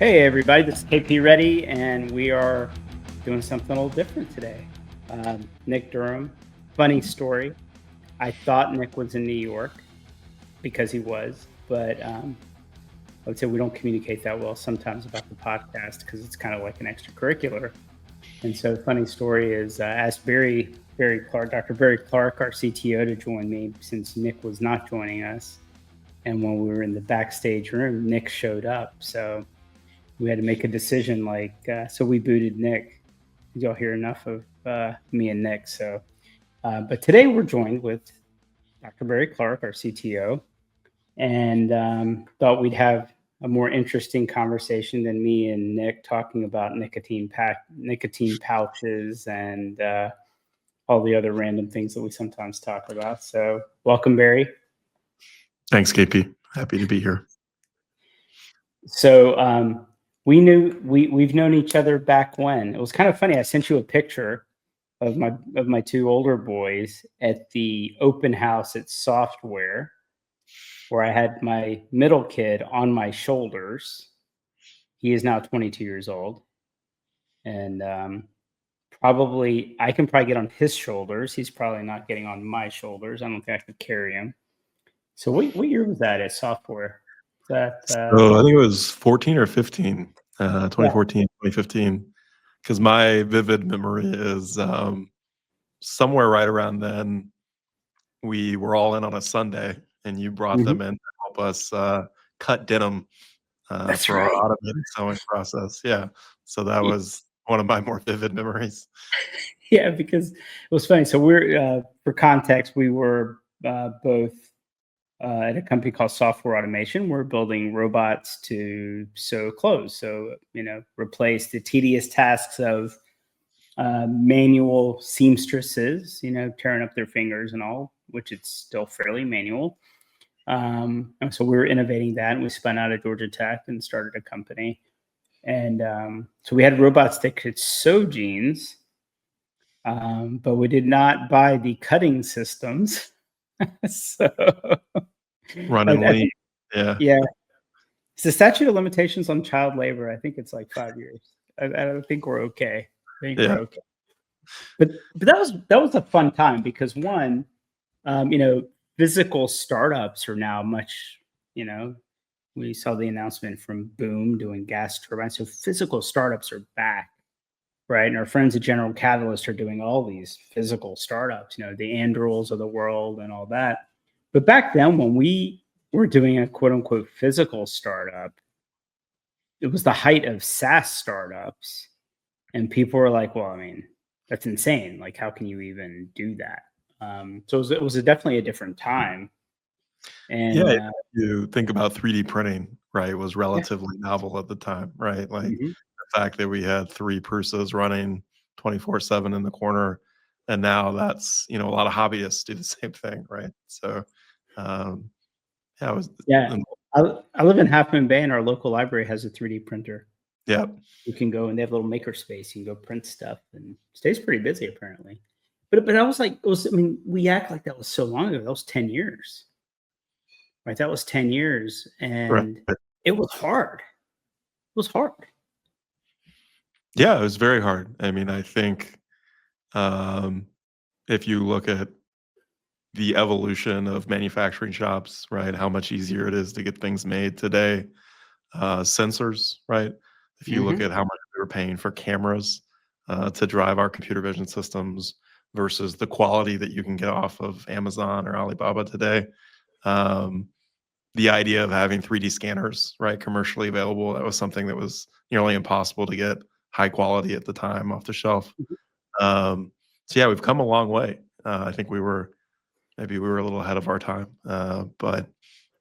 Hey everybody, this is KP Ready, and we are doing something a little different today. Nick Durham, funny story. I thought Nick was in New York because he was, but I would say we don't communicate that well sometimes about the podcast because it's kind of like an extracurricular. And so, funny story is asked Barry Clark, Dr. Barry Clark, our CTO, to join me since Nick was not joining us. And when we were in the backstage room, Nick showed up. So we had to make a decision so we booted Nick. Y'all hear enough of me and Nick. But today we're joined with Dr. Barry Clark, our CTO, and thought we'd have a more interesting conversation than me and Nick talking about nicotine pouches and all the other random things that we sometimes talk about. So welcome, Barry. Thanks, KP. Happy to be here. So we've known each other back when. It was kind of funny. I sent you a picture of my two older boys at the open house at Software, where I had my middle kid on my shoulders. He is now 22 years old, and I can probably get on his shoulders. He's probably not getting on my shoulders. I don't think I could carry him. So what year was that at Software? So I think it was 14 or 15, 2014, 2015, because my vivid memory is somewhere right around then. We were all in on a Sunday, and you brought them in to help us cut denim for our automated sewing process. Yeah, so that was one of my more vivid memories. Yeah, because it was funny. So we're for context, we were both at a company called Software Automation. We're building robots to sew clothes. So, replace the tedious tasks of manual seamstresses, tearing up their fingers and all, which it's still fairly manual. And so we were innovating that, and we spun out of Georgia Tech and started a company. And so we had robots that could sew jeans, but we did not buy the cutting systems. So running lean. Yeah. It's the statute of limitations on child labor. I think it's like 5 years. I don't think we're okay. We're okay. But that was a fun time because one, physical startups are now much, we saw the announcement from Boom doing gas turbines. So physical startups are back, right? And our friends at General Catalyst are doing all these physical startups, the Andurils of the world and all that. But back then, when we were doing a quote unquote physical startup, it was the height of SaaS startups. And people were like, well, I mean, that's insane. Like, how can you even do that? So it was definitely a different time. And you think about 3D printing, right? It was relatively novel at the time, right? Like the fact that we had 3 Prusas running 24/7 in the corner. And now that's, a lot of hobbyists do the same thing, right? So, I live in Half Moon Bay, and our local library has a 3D printer. Yeah. You can go, and they have a little maker space. You can go print stuff, and stays pretty busy apparently. But I was like, we act like that was so long ago. That was 10 years, right? That was 10 years, and it was hard. It was hard. Yeah, it was very hard. I mean, I think if you look at the evolution of manufacturing shops, right, how much easier it is to get things made today. Sensors, right? If you look at how much we were paying for cameras to drive our computer vision systems versus the quality that you can get off of Amazon or Alibaba today. The idea of having 3D scanners, right, commercially available, that was something that was nearly impossible to get high quality at the time off the shelf. So yeah, we've come a long way. I think maybe we were a little ahead of our time. But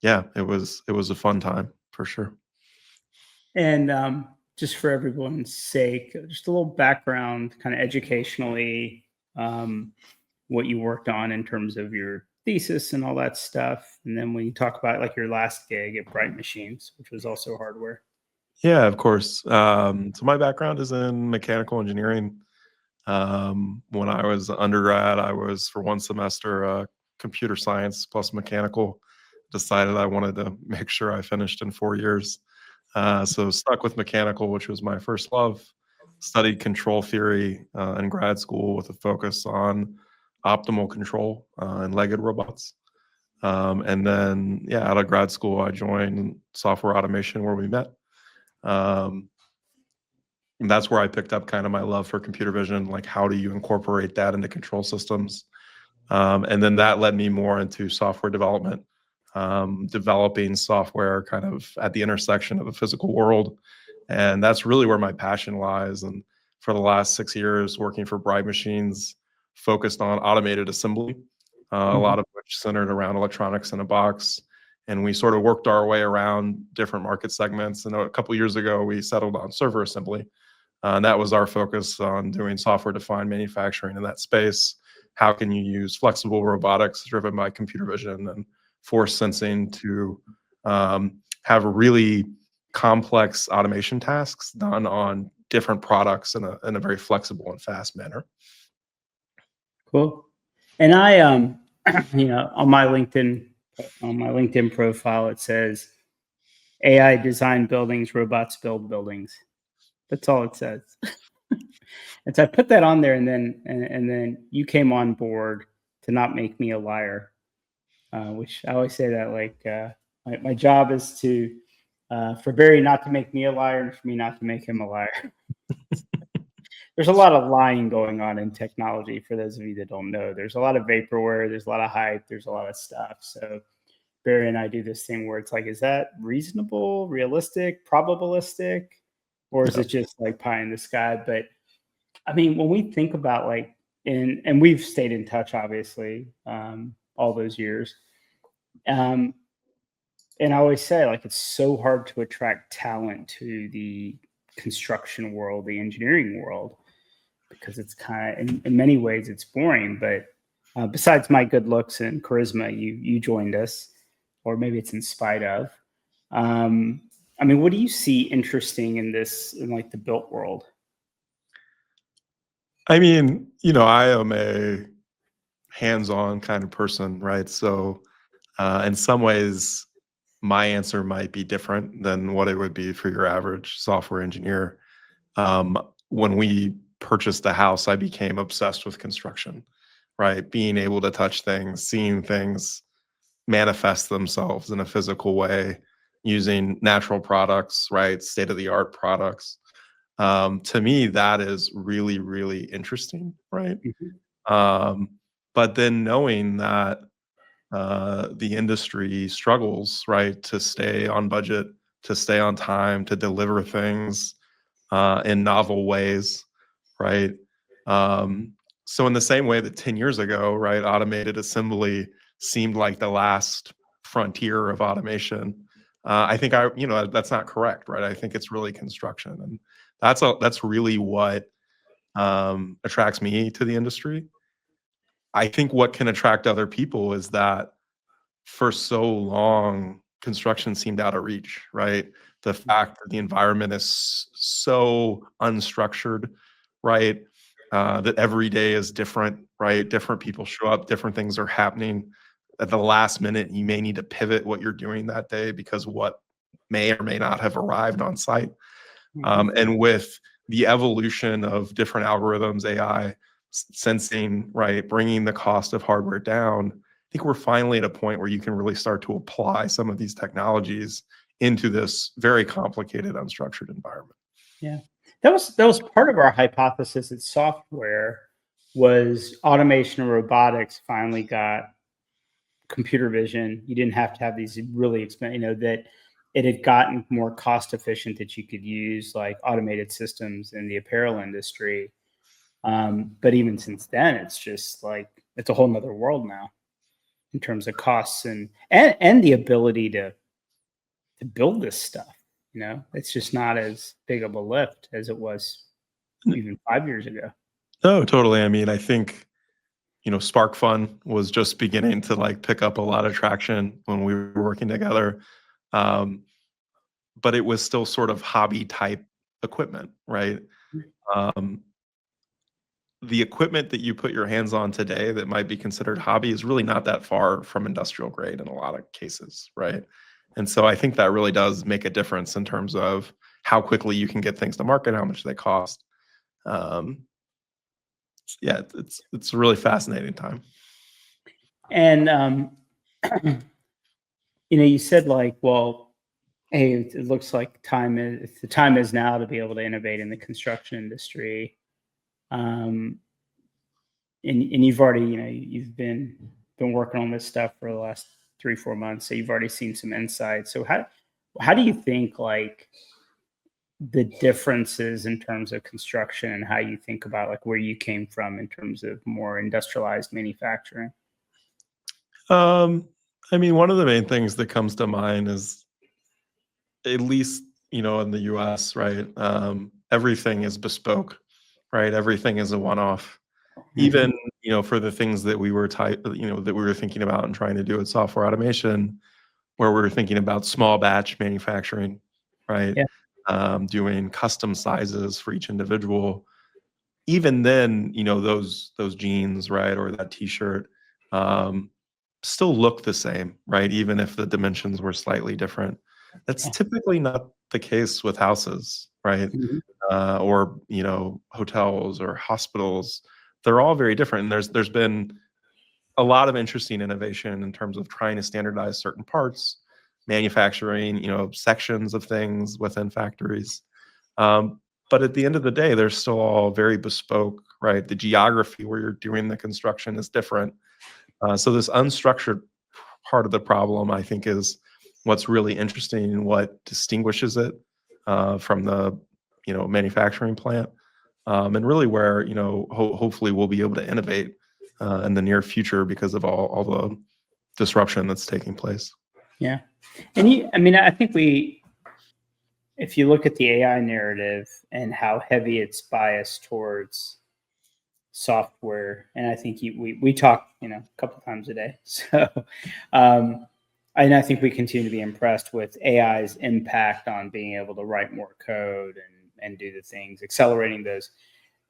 yeah, it was a fun time for sure. And just for everyone's sake, just a little background, kind of educationally, what you worked on in terms of your thesis and all that stuff. And then when you talk about like your last gig at Bright Machines, which was also hardware. Yeah, of course. So my background is in mechanical engineering. When I was undergrad, I was for one semester computer science plus mechanical. Decided I wanted to make sure I finished in 4 years. So stuck with mechanical, which was my first love. Studied control theory in grad school with a focus on optimal control and legged robots. And then, yeah, out of grad school, I joined software automation where we met. Um, and that's where I picked up kind of my love for computer vision. Like, how do you incorporate that into control systems? And then that led me more into software development, developing software kind of at the intersection of the physical world. And that's really where my passion lies. And for the last 6 years, working for Bright Machines, focused on automated assembly, a Mhm. lot of which centered around electronics in a box. And we sort of worked our way around different market segments. And a couple years ago, we settled on server assembly. And that was our focus on doing software defined manufacturing in that space. How can you use flexible robotics driven by computer vision and force sensing to have really complex automation tasks done on different products in a very flexible and fast manner? Cool. And I, on my LinkedIn profile, it says AI design buildings, robots build buildings. That's all it says. And so I put that on there, and then you came on board to not make me a liar, which I always say that like my job is to for Barry not to make me a liar and for me not to make him a liar. There's a lot of lying going on in technology. For those of you that don't know, there's a lot of vaporware, there's a lot of hype, there's a lot of stuff. So Barry and I do this thing where it's like, is that reasonable, realistic, probabilistic, or is Yeah. it just like pie in the sky? But I mean, when we think about like, and we've stayed in touch, obviously, all those years. Um, and I always say, like, it's so hard to attract talent to the construction world, the engineering world, because it's kind of, in many ways, it's boring. But besides my good looks and charisma, you joined us, or maybe it's in spite of. Um, I mean, what do you see interesting in this, in like the built world? I mean, I am a hands-on kind of person, right? So, in some ways, my answer might be different than what it would be for your average software engineer. When we purchased the house, I became obsessed with construction, right? Being able to touch things, seeing things manifest themselves in a physical way using natural products, right? State of the art products. To me, that is really, really interesting, right? Mhm. Um, but then knowing that the industry struggles, right, to stay on budget, to stay on time, to deliver things in novel ways, right? Um, so in the same way that 10 years ago, right, automated assembly seemed like the last frontier of automation. I think that's not correct, right? I think it's really construction, and that's really what attracts me to the industry. I think what can attract other people is that for so long, construction seemed out of reach, right? The fact that the environment is so unstructured, right? That every day is different, right? Different people show up, different things are happening. At the last minute, you may need to pivot what you're doing that day because what may or may not have arrived on site. Mhm. And with the evolution of different algorithms, AI, sensing, right, bringing the cost of hardware down, I think we're finally at a point where you can really start to apply some of these technologies into this very complicated, unstructured environment. Yeah. That was part of our hypothesis at software was automation and robotics finally got computer vision. You didn't have to have these really expensive, that it had gotten more cost efficient that you could use like automated systems in the apparel industry. But even since then, it's just like it's a whole nother world now in terms of costs and the ability to build this stuff. It's just not as big of a lift as it was even 5 years ago. No, totally. I mean, I think, Spark Fun was just beginning to like pick up a lot of traction when we were working together. Um, but it was still sort of hobby type equipment, right? Um, the equipment that you put your hands on today that might be considered hobby is really not that far from industrial grade in a lot of cases, right? And so I think that really does make a difference in terms of how quickly you can get things to market, how much they cost. Um, yeah, it's a really fascinating time. And you said like, well, hey, it looks like the time is now to be able to innovate in the construction industry. Um, and you've already, you've been working on this stuff for the last 3-4 months, so you've already seen some insights. So how do you think like the differences in terms of construction and how you think about like where you came from in terms of more industrialized manufacturing? Um, I mean, one of the main things that comes to mind is, at least, in the US, right? Everything is bespoke, right? Everything is a one-off. Mhm. Even, for the things that that we were thinking about and trying to do with software automation, where we were thinking about small batch manufacturing, right? Yeah. Doing custom sizes for each individual. Even then, those jeans, right, or that t-shirt, um, still look the same, right? Even if the dimensions were slightly different. That's Yeah. typically not the case with houses, right? Mhm. Or hotels or hospitals. They're all very different. And there's been a lot of interesting innovation in terms of trying to standardize certain parts, manufacturing, sections of things within factories. Um, but at the end of the day, they're still all very bespoke, right? The geography where you're doing the construction is different. So this unstructured part of the problem, I think, is what's really interesting and what distinguishes it from the manufacturing plant, and really where hopefully we'll be able to innovate in the near future because of all the disruption that's taking place. Yeah. I mean, I think if you look at the AI narrative and how heavy it's biased towards software, and I think we talk, a couple times a day. So, um, and I think we continue to be impressed with AI's impact on being able to write more code and do the things, accelerating those.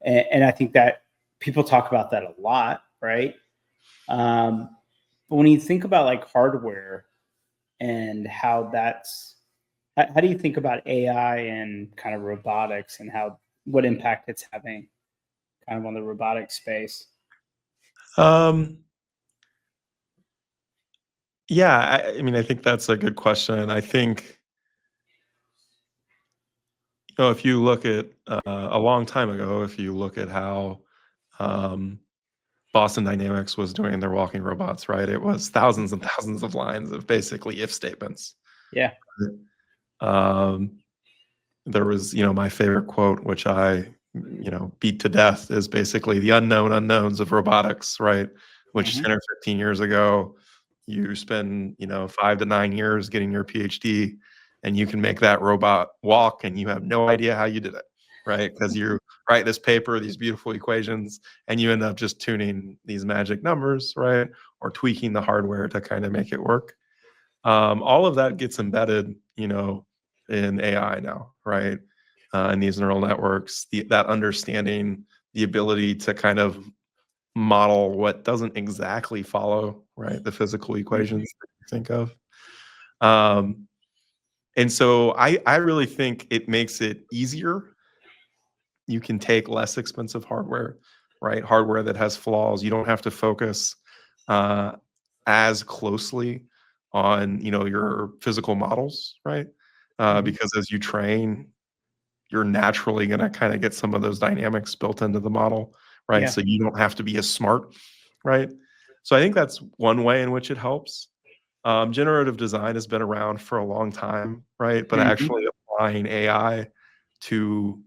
And I think that people talk about that a lot, right? But when you think about like hardware and how how do you think about AI and kind of robotics and what impact it's having kind of on the robotic space? Um, yeah, I mean, I think that's a good question. I think, if you look at a long time ago, if you look at how um, Boston Dynamics was doing their walking robots, right? It was thousands and thousands of lines of basically if statements. Yeah. Um, there was, my favorite quote, which I, beat to death, is basically the unknown unknowns of robotics, right? Which Hmm. 10 or 15 years ago, you spend, 5 to 9 years getting your PhD, and you can make that robot walk, and you have no idea how you did it, right? Because you write this paper, these beautiful equations, and you end up just tuning these magic numbers, right? Or tweaking the hardware to kind of make it work. All of that gets embedded, in AI now, right? And these neural networks, that understanding, the ability to kind of model what doesn't exactly follow, right, the physical Hmm. equations that you think of. Um, and so I really think it makes it easier. You can take less expensive hardware, right? Hardware that has flaws. You don't have to focus uh, as closely on your physical models, right? Hmm. Because as you train, you're naturally going to kind of get some of those dynamics built into the model, right? Yeah. So you don't have to be as smart, right? So I think that's one way in which it helps. Generative design has been around for a long time, right? But Hmm. actually applying AI to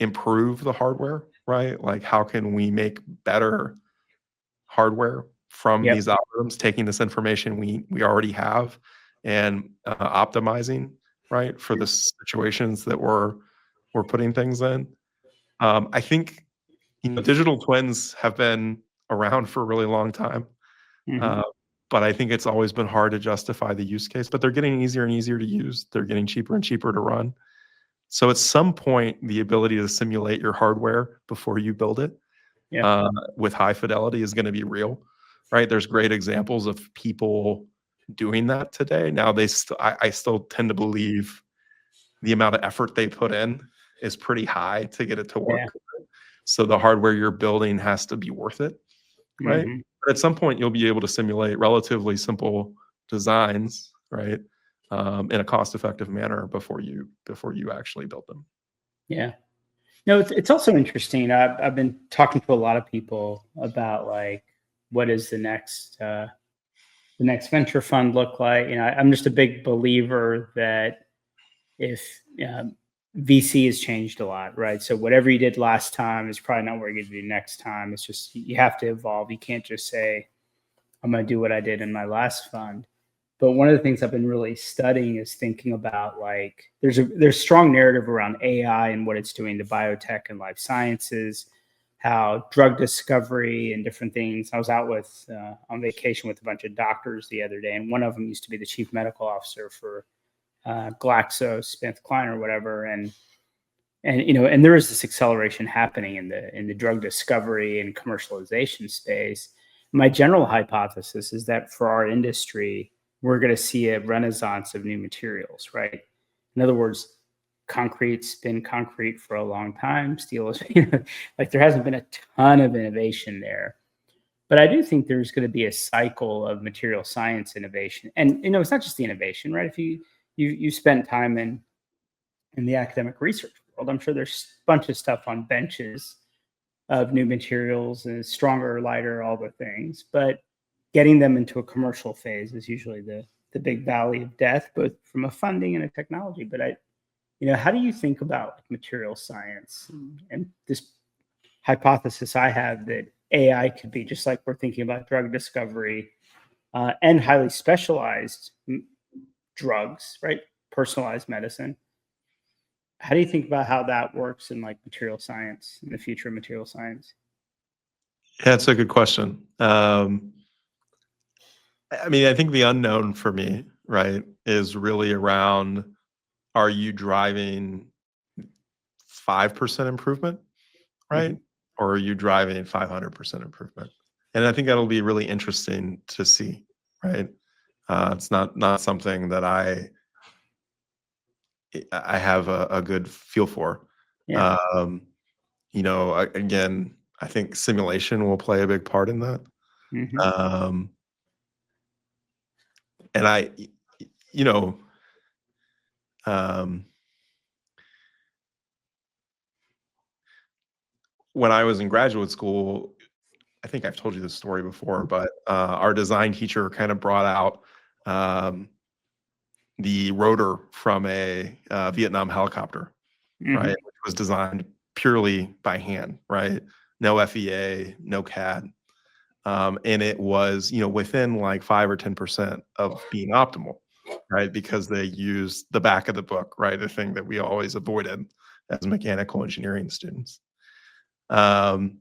improve the hardware, right? Like, how can we make better hardware from Yep. these algorithms, taking this information we already have and optimizing, right, for the situations that we're putting things in. I think digital twins have been around for a really long time, Hmm. uh, but I think it's always been hard to justify the use case. But they're getting easier and easier to use. They're getting cheaper and cheaper to run. So at some point, the ability to simulate your hardware before you build it Yeah. uh, with high fidelity is going to be real, right? There's great examples of people. doing that today. Now I still tend to believe the amount of effort they put in is pretty high to get it to Yeah. work. So the hardware you're building has to be worth it, right? Hmm. But at some point, you'll be able to simulate relatively simple designs, right, in a cost-effective manner before you actually build them. Yeah. No, it's also interesting. I've been talking to a lot of people about like what is the next venture fund look like. I'm just a big believer that if VC has changed a lot, right? So whatever you did last time is probably not what you're going to do next time. It's just you have to evolve. You can't just say I'm going to do what I did in my last fund. But one of the things I've been really studying is thinking about like there's strong narrative around AI and what it's doing to biotech and life sciences, how drug discovery and different things. I was out with on vacation with a bunch of doctors the other day, and one of them used to be the chief medical officer for GlaxoSmithKline or whatever, and there is this acceleration happening in the drug discovery and commercialization space. My general hypothesis is that for our industry, we're going to see a renaissance of new materials, right? In other words, concrete's been concrete for a long time. Steel is, like there hasn't been a ton of innovation there. But I do think there's going to be a cycle of material science innovation. And it's not just the innovation, right? If you spend time in the academic research world, I'm sure there's a bunch of stuff on benches of new materials and stronger, lighter, all the things. But getting them into a commercial phase is usually the big valley of death, both from a funding and a technology. But how do you think about material science and this hypothesis I have that AI could be just like we're thinking about drug discovery and highly specialized drugs, right? Personalized medicine. How do you think about how that works in like material science in the future of material science? Yeah, it's a good question. I mean, I think the unknown for me, right, is really around, are you driving 5% improvement, Hmm. right? Or are you driving 500% improvement? And I think that'll be really interesting to see, right? It's not something that I have a good feel for. Yeah. Um, again, I think simulation will play a big part in that. Hmm. Um, and you know, um, when I was in graduate school, I think I've told you this story before, but our design teacher kind of brought out um, the rotor from a Vietnam helicopter, right? Hmm. Which was designed purely by hand, right? No FEA, no CAD. And it was, within like 5 or 10% of being optimal, right? Because they used the back of the book, right? The thing that we always avoided as mechanical engineering students. Um,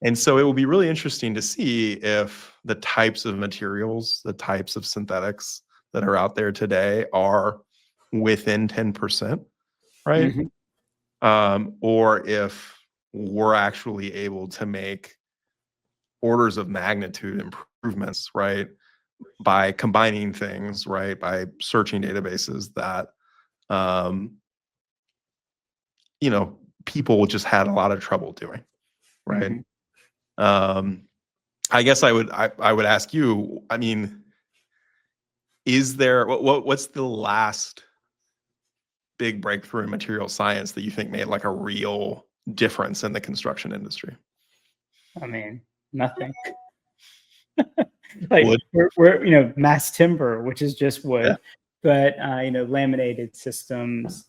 and so it will be really interesting to see if the types of materials, the types of synthetics that are out there today are within 10%, right? Hmm. Or if we're actually able to make orders of magnitude improvements, right? By combining things, right? By searching databases that, um, you know, people just had a lot of trouble doing, right? Hmm. Um, I guess I would ask you, I mean, is there what's the last big breakthrough in material science that you think made like a real difference in the construction industry? I mean, nothing. Like Wood. we're mass timber, which is just Yeah. wood, but laminated systems.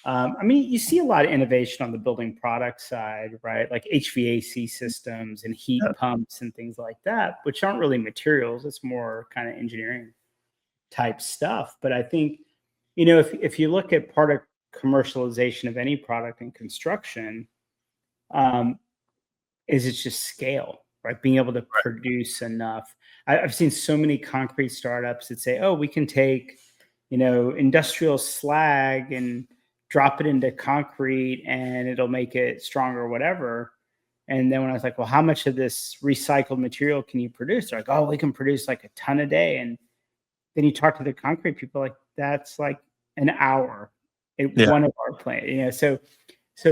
I mean, you see a lot of innovation on the building product side, right? Like HVAC systems and heat Yeah. pumps and things like that, which aren't really materials. It's more kind of engineering type stuff. But I think, if you look at part of commercialization of any product in construction, um, is it's just scale, right? Being able to produce enough. I've seen so many concrete startups that say, "Oh, we can take, industrial slag and drop it into concrete, and it'll make it stronger, or whatever." And then when I was like, "Well, how much of this recycled material can you produce?" They're like, "Oh, we can produce like a ton a day." And then you talk to the concrete people, like, that's like an hour at Yeah. one of our plant, so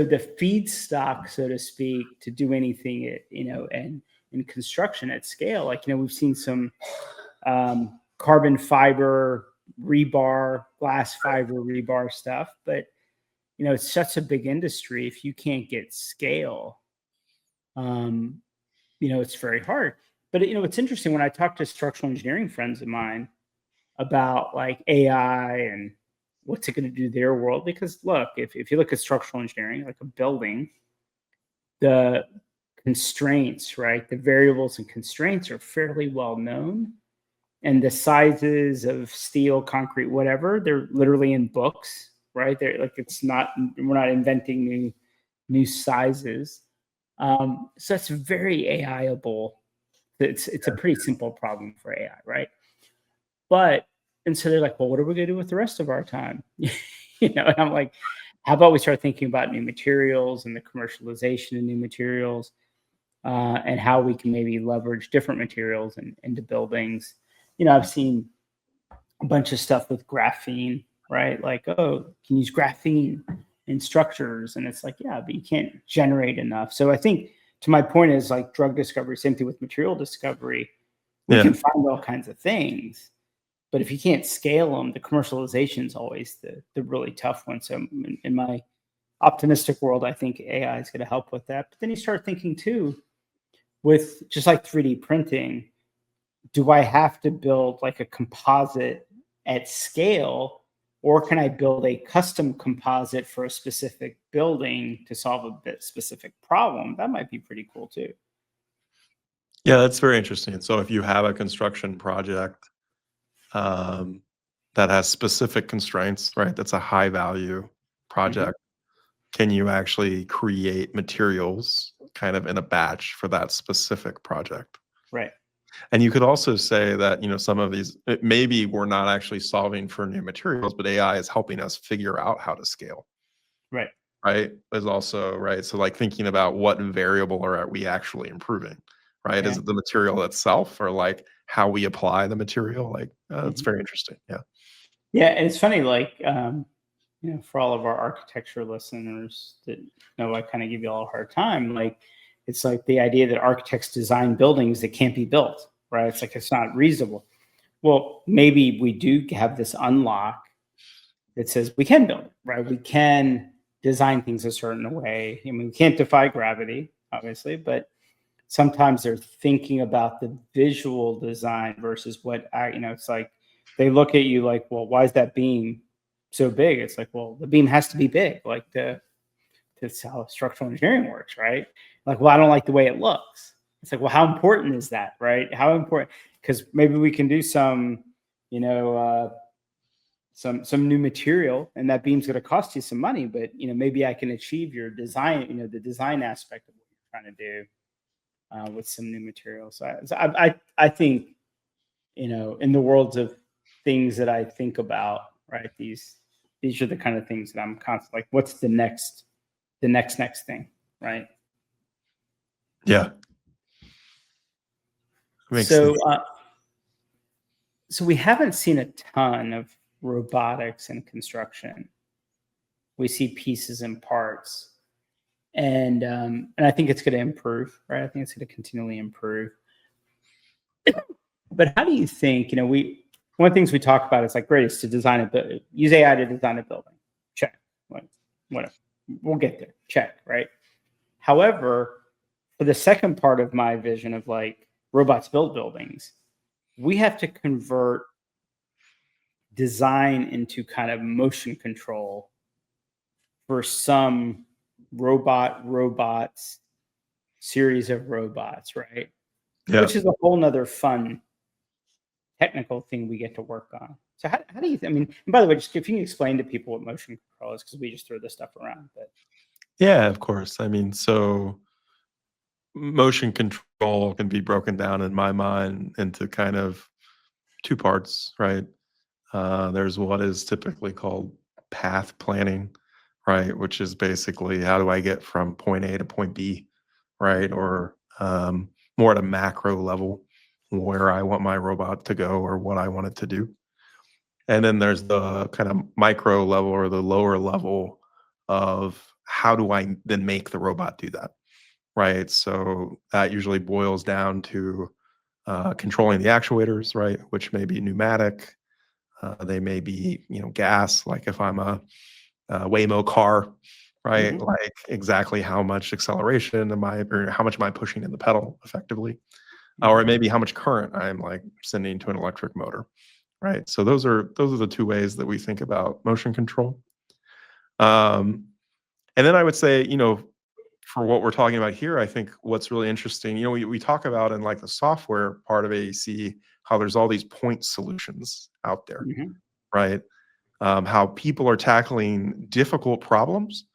the feedstock, so to speak, to do anything at, and in construction at scale, like, we've seen some carbon fiber rebar, glass fiber rebar stuff, but it's such a big industry. If you can't get scale, um, it's very hard. But it's interesting when I talk to structural engineering friends of mine about like AI and what's it going to do to their world. Because look, if you look at structural engineering, like a building, the constraints, right? The variables and constraints are fairly well known. And the sizes of steel, concrete, whatever, they're literally in books, right? They're like, it's not, we're not inventing new sizes. So that's very AIable. It's a pretty simple problem for AI, right? But and so they're like, well, what are we gonna do with the rest of our time? And I'm like, how about we start thinking about new materials and the commercialization of new materials, and how we can maybe leverage different materials into buildings. I've seen a bunch of stuff with graphene, right? Like, oh, you can use graphene in structures. And it's like, yeah, but you can't generate enough. So I think to my point is like drug discovery, same thing with material discovery. We Yeah. can find all kinds of things, but if you can't scale them, the commercialization is always the really tough one. So in my optimistic world, I think AI is going to help with that. But then you start thinking too, with just like 3D printing, do I have to build like a composite at scale, or can I build a custom composite for a specific building to solve a bit specific problem? That might be pretty cool too. Yeah, that's very interesting. So if you have a construction project um, that has specific constraints, right? That's a high value Mhm. project. Can you actually create materials kind of in a batch for that specific project? Right, And you could also say that, some of these, maybe we're not actually solving for new materials, but AI is helping us figure out how to scale, right, right? Is also, right? So, like thinking about what variable are we actually improving, right? yeah, Is it the material itself or like how we apply the material? Like, it's mhm. very interesting. Yeah. Yeah, and it's funny, like, for all of our architecture listeners that know I kind of give you all a hard time, like, it's like the idea that architects design buildings that can't be built, right? It's like it's not reasonable. Well, maybe we do have this unlock that says we can build it, right? We can design things a certain way. I mean, we can't defy gravity, obviously, but sometimes they're thinking about the visual design versus it's like they look at you like, well, why is that beam so big? It's like, well, the beam has to be big, like that's how structural engineering works, right? Like, well, I don't like the way it looks. It's like, well, how important is that, right? How important? Because maybe we can do some, you know, some new material, and that beam's going to cost you some money, but maybe I can achieve your design, the design aspect of what you're trying to do with some new materials. I think in the worlds of things that I think about, right? These are the kind of things that I'm constantly like, what's the next thing, right? Yeah. Makes So sense. so we haven't seen a ton of robotics in construction. We see pieces and parts, and I think it's going to improve, right? I think it's going to continually improve. But how do you think, we one of the things we talk about is like, great, is to design use AI to design a building. Check. Whatever. We'll get there. Check, right? However, for the second part of my vision of like robots build buildings, we have to convert design into kind of motion control for some robots, series of robots, right? Yeah. Which is a whole nother fun technical thing we get to work on. So how do you? I mean, and by the way, just if you can explain to people what motion control is, because we just throw this stuff around. But Yeah, of course. I mean, so motion control can be broken down in my mind into kind of two parts, right? There's what is typically called path planning, right? Which is basically how do I get from point A to point B, right? Or more at a macro level where I want my robot to go or what I want it to do. And then there's the kind of micro level or the lower level of how do I then make the robot do that, right? So that usually boils down to controlling the actuators, right? Which may be pneumatic, they may be, gas. Like if I'm a Waymo car, right? Hmm. Like exactly how much acceleration am I, or how much am I pushing in the pedal effectively, Hmm. or maybe how much current I'm like sending to an electric motor, right? So those are the two ways that we think about motion control. Um, and then I would say, for what we're talking about here, I think what's really interesting, we talk about in like the software part of AEC, how there's all these point solutions out there, Hmm. right? How people are tackling difficult problems,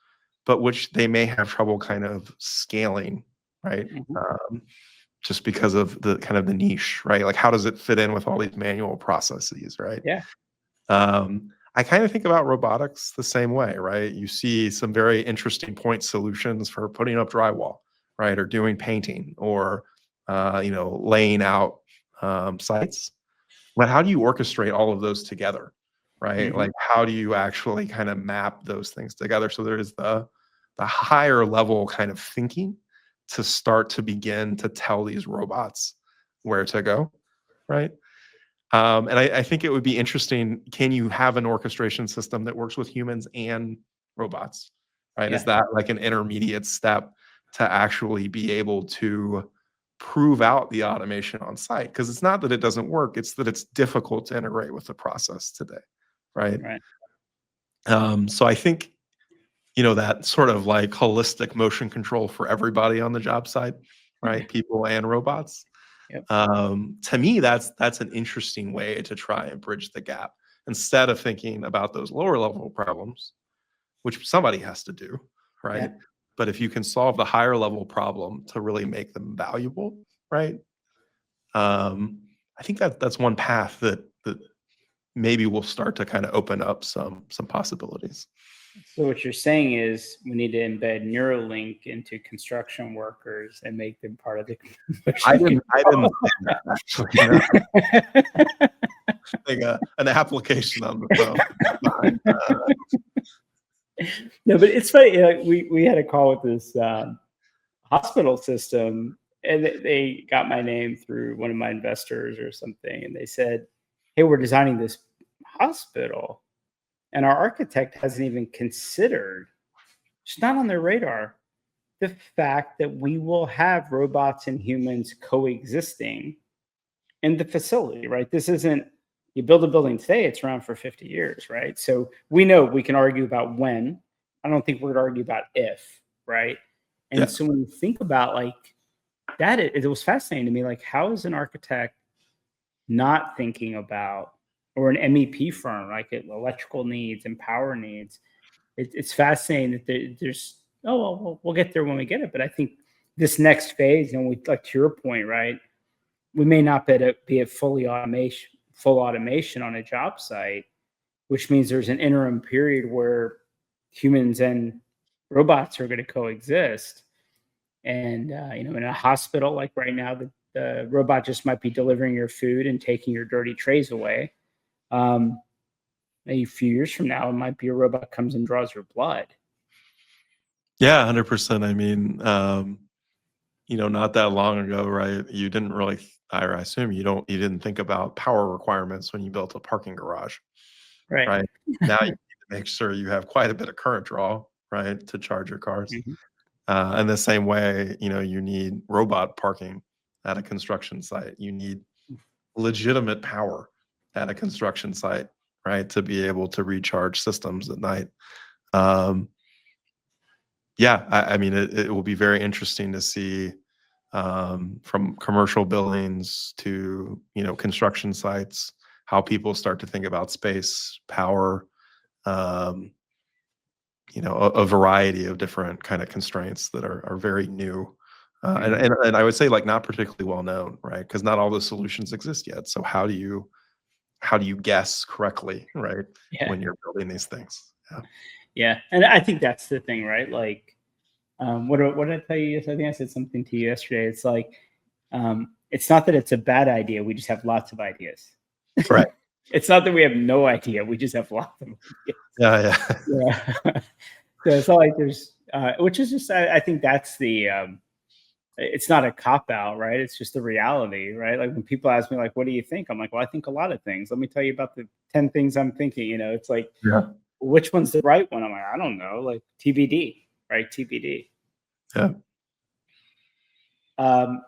but which they may have trouble kind of scaling, right? Hmm. Just because of the kind of the niche, right? Like how does it fit in with all these manual processes, right? Yeah. I kind of think about robotics the same way, right? You see some very interesting point solutions for putting up drywall, right, or doing painting, or laying out sites. But how do you orchestrate all of those together, right? Hmm. Like how do you actually kind of map those things together? So there is the higher level kind of thinking to start to begin to tell these robots where to go, right? And I think it would be interesting. Can you have an orchestration system that works with humans and robots? Right? Is Yeah. that like an intermediate step to actually be able to prove out the automation on site? Because it's not that it doesn't work; it's that it's difficult to integrate with the process today, right? Right. So I think that sort of like holistic motion control for everybody on the job site, Yeah. right? People and robots, Yep. to me, that's an interesting way to try and bridge the gap instead of thinking about those lower level problems, which somebody has to do, Yeah. right? But if you can solve the higher level problem to really make them valuable, right? I think that's one path that maybe will start to kind of open up some possibilities. So what you're saying is we need to embed Neuralink into construction workers and make them part of the motion I didn't control. say that actually. No, like an application on the phone behind. No, but it's funny. We had a call with this hospital system, and they got my name through one of my investors or something, and they said, "Hey, we're designing this hospital, and our architect hasn't even considered. It's not on their radar. The fact that we will have robots and humans coexisting in the facility, right? This isn't you build a building today, it's around for 50 years, right? So we know we can argue about when. I don't think we're going to argue about if, right? And Yeah, so when you think about like that, it was fascinating to me. Like, how is an architect not thinking about, or an MEP firm, like electrical needs and power needs? It's fascinating that there's, oh, well, we'll get there when we get it. But I think this next phase, and we, like to your point, right? We may not be at full automation on a job site, which means there's an interim period where humans and robots are going to coexist. And in a hospital, like right now, the robot just might be delivering your food and taking your dirty trays away. Um, a few years from now, it might be a robot comes and draws your blood. yeah, 100%. I mean, not that long ago, right? You didn't really, I assume you didn't think about power requirements when you built a parking garage, Right. right? Now you need to make sure you have quite a bit of current draw, right, to charge your cars. Mhm. In the same way, you need robot parking at a construction site. You need legitimate power at a construction site, right, to be able to recharge systems at night. Um, yeah, I mean, it will be very interesting to see from commercial buildings to construction sites how people start to think about space, power, um, a variety of different kind of constraints that are very new. And, Mhm. and and I would say like not particularly well known, right? Because not all the solutions exist yet. So how do you guess correctly, right, Yeah. when you're building these things? Yeah. Yeah. And I think that's the thing, right? Like, what did I tell you? I think I said something to you yesterday. It's like, it's not that it's a bad idea. We just have lots of ideas. Right. It's not that we have no idea. We just have lots of ideas. Yeah, Yeah. So it's not like there's, which is just, I think that's it's not a cop out, right? It's just the reality, right? Like when people ask me, like, what do you think? I'm like, well, I think a lot of things. Let me tell you about the 10 things I'm thinking. It's like, yeah, which one's the right one? I'm like, I don't know, like TBD, right? TBD. yeah. Um,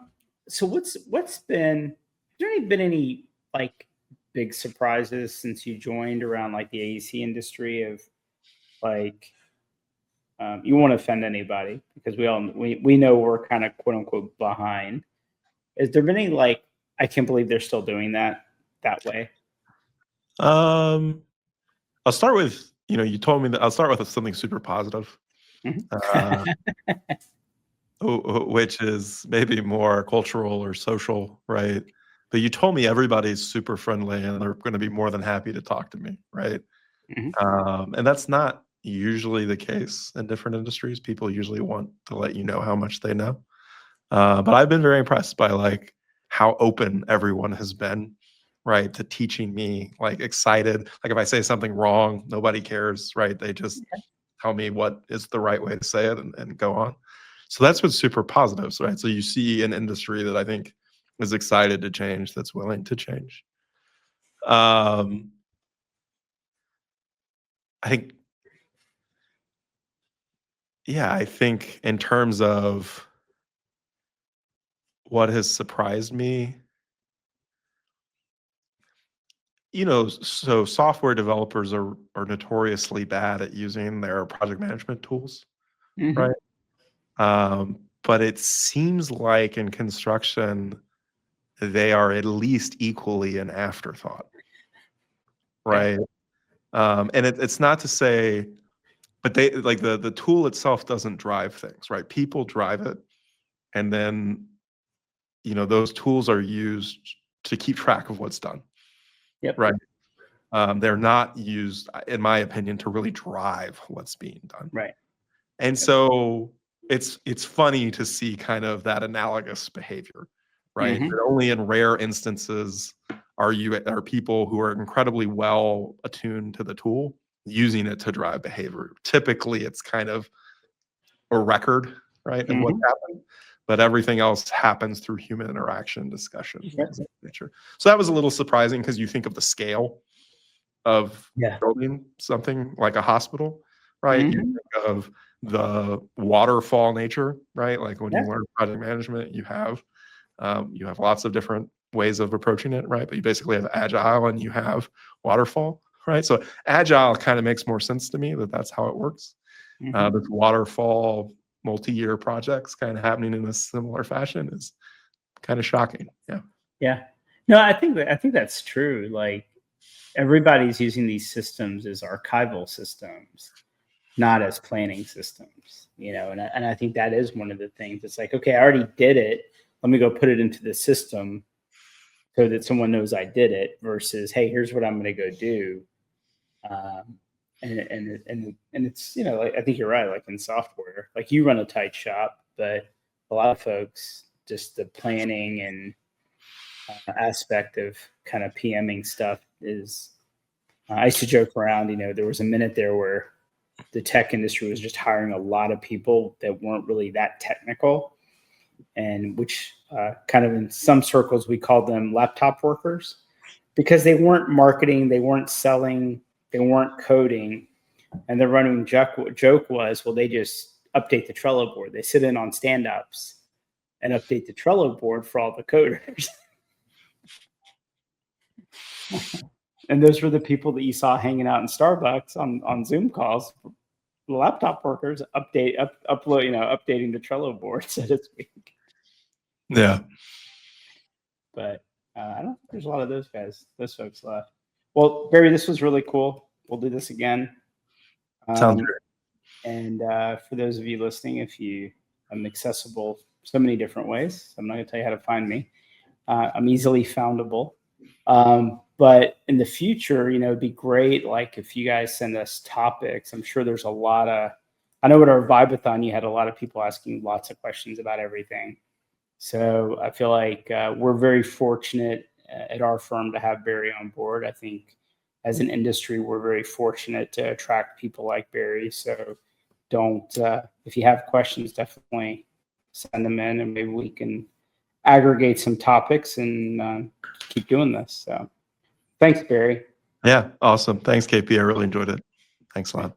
so what's been, has there been any like big surprises since you joined around like the AEC industry of like, you won't offend anybody because we know we're kind of quote unquote behind. Has there been any like, I can't believe they're still doing that way? Um, I'll start with, you told me that I'll start with something super positive, Mhm. uh, which is maybe more cultural or social, right? But you told me everybody's super friendly and they're going to be more than happy to talk to me, right? Mhm. And that's not usually the case in different industries. People usually want to let you know how much they know. But I've been very impressed by like how open everyone has been, right, to teaching me, like excited. Like if I say something wrong, nobody cares, right? They just tell me what is the right way to say it and go on. So that's what's super positive, right? So you see an industry that I think is excited to change, that's willing to change. Um, I think, yeah, I think in terms of what has surprised me, so software developers are notoriously bad at using their project management tools, right? Mhm. But it seems like in construction, they are at least equally an afterthought, Okay. right? And it's not to say, but they like the tool itself doesn't drive things, right? People drive it, and then those tools are used to keep track of what's done, Yep. right? They're not used, in my opinion, to really drive what's being done. Right. And Yep. so it's funny to see kind of that analogous behavior, right? Mhm. That only in rare instances are people who are incredibly well attuned to the tool using it to drive behavior. Typically, it's kind of a record, right, of what Mhm. happened, but everything else happens through human interaction, discussion, Yep. things of that nature. So that was a little surprising because you think of the scale of Yeah. building something like a hospital, right? You Mhm. think of the waterfall nature, right? Like when Yeah. you learn project management, you have lots of different ways of approaching it, right? But you basically have agile and you have waterfall, right? So agile kind of makes more sense to me that that's how it works. Mhm. This waterfall multi-year projects kind of happening in a similar fashion is kind of shocking. Yeah. Yeah. No, I think that's true. Like everybody's using these systems as archival systems, not as planning systems, and I think that is one of the things. It's like, okay, I already did it. Let me go put it into the system so that someone knows I did it versus, hey, here's what I'm going to go do. Um, and it's, like, I think you're right. Like in software, like you run a tight shop, but a lot of folks, just the planning and aspect of kind of PMing stuff is, I used to joke around, there was a minute there where the tech industry was just hiring a lot of people that weren't really that technical, and which kind of in some circles we called them laptop workers because they weren't marketing, they weren't selling, they weren't coding. And the running joke was, well, they just update the Trello board. They sit in on stand ups and update the Trello board for all the coders. And those were the people that you saw hanging out in Starbucks on Zoom calls. The laptop workers upload, updating the Trello board, so to speak. Yeah. But I don't think there's a lot of those folks left. Well, Barry, this was really cool. We'll do this again. Sounds Um, great. and for those of you listening, if I'm accessible so many different ways. I'm not going to tell you how to find me. I'm easily foundable. But in the future, it'd be great. Like if you guys send us topics, I'm sure there's a lot of, I know at our Vibathon, you had a lot of people asking lots of questions about everything. So I feel like we're very fortunate at our firm to have Barry on board. I think as an industry, we're very fortunate to attract people like Barry. So don't, if you have questions, definitely send them in, and maybe we can aggregate some topics and keep doing this. So thanks, Barry. Yeah, awesome. Thanks, KP. I really enjoyed it. Thanks a lot.